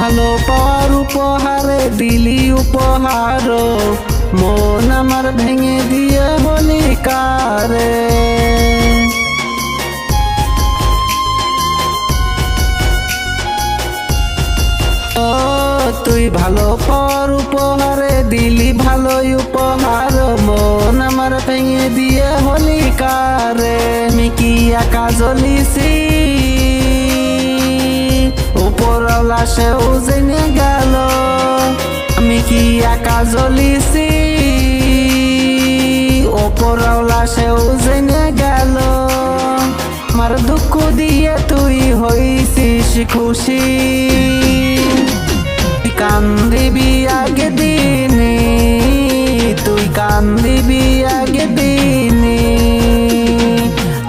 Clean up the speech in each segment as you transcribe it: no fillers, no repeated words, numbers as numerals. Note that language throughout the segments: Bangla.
ভালো পাওয়ার উপহারে দিলি উপহার, মন আমার ভেঙে দিয়ে বলি কারে। তুই ভালো পাওয়ার উপহারে দিলি ভালোই উপহার, মন আমার ভেঙে দিয়ে হলি কারে। আমি কি একা জ্বলিছি, উপরওয়ালা সেও জেনে গেল। আমি কি একা জ্বলিছি, উপরওয়ালা সেও জেনে গেল। আমার দুঃখ দিয়ে তুই হইছিস খুশি, কান্দিবি আগে দিনে, তুই কান্দিবি আগে দিনে,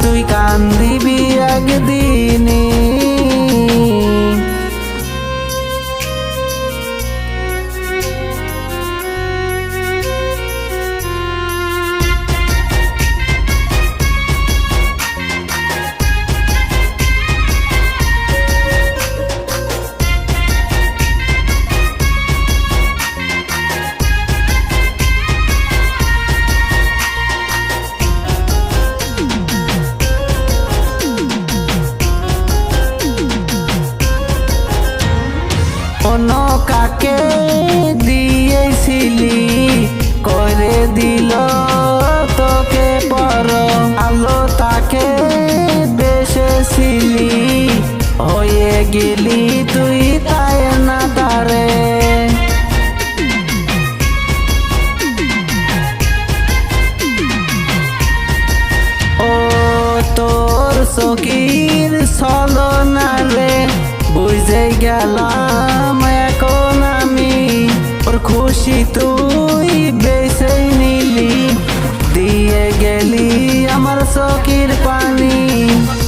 তুই কান্দিবি আগে দিনে। অন্য কাকে দিয়েছিলি, করে দিল তোকে পর। আলো তাকে বেসেছিলি, হয়ে গেলি তুই তাই না তারে। ও তোর সখীর ছলনা রে, বুঝে গেলাম এখন আমি। ওর খুশি তুই বেছে নিলি, দিয়ে গেলি আমার চোখের পানি।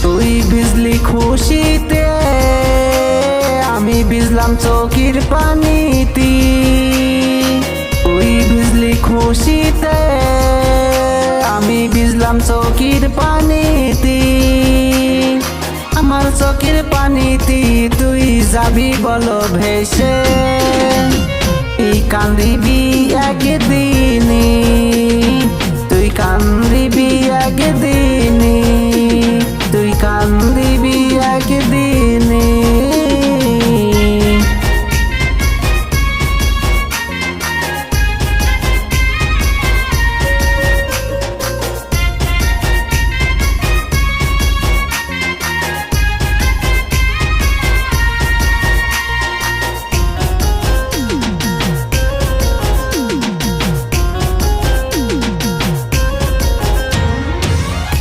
তুই ভিজলি খুশিতে, আমি ভিজলাম চোখের পানিতে। তুই ভিজলি খুশিতে, আমি ভিজলাম চোখের পানিতে। আমার চোখের পানিতে তুই যাবি বলো ভেসে, তুই কান্দিবি একদিনে, তুই কান্দিবি একদিনে, তুই কান্দিবি একদিনে।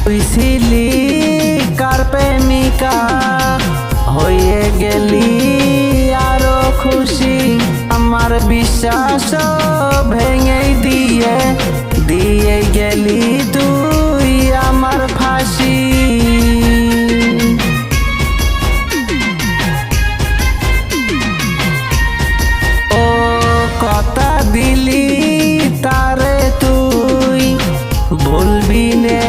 তুই ছিলি কার প্রেমিকা, হয়ে গেলি আরো খুশি। আমার বিশ্বাস ভেঙে দিয়ে, দিয়ে গেলি তুই আমার ফাঁসি। ও কথা দিলি তারে তুই, বলবি নে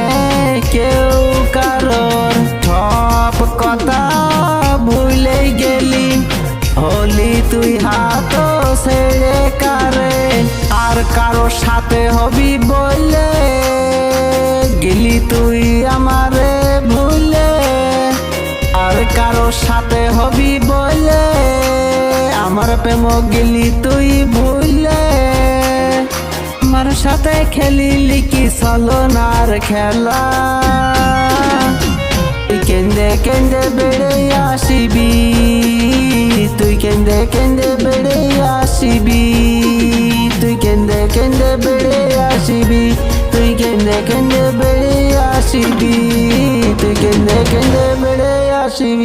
কেউ কারোর। সব কথা ভুলে গেলি, হলি তুই হাত ছেড়ে কারে। আর কারো সাথে হবি বলে গেলি তুই আমারে ভুলে। আর কারো সাথে হবি বলে আমার প্রেম গেলি তুই ভুলে। আমার সাথে খেলিলি কি ছলনার খেলা, তুই কেন্দে কেন্দে বেড়ে আসিবি, তুই কেন্দে কেন্দে বেড়ে আসিবি, তুই কেন্দে কেন্দে বেড়ে আসিবি, তুই কেন্দে কেন্দে বেড়ে আসিবি, তুই কেন্দে কেন্দে বেড়ে আসিবি।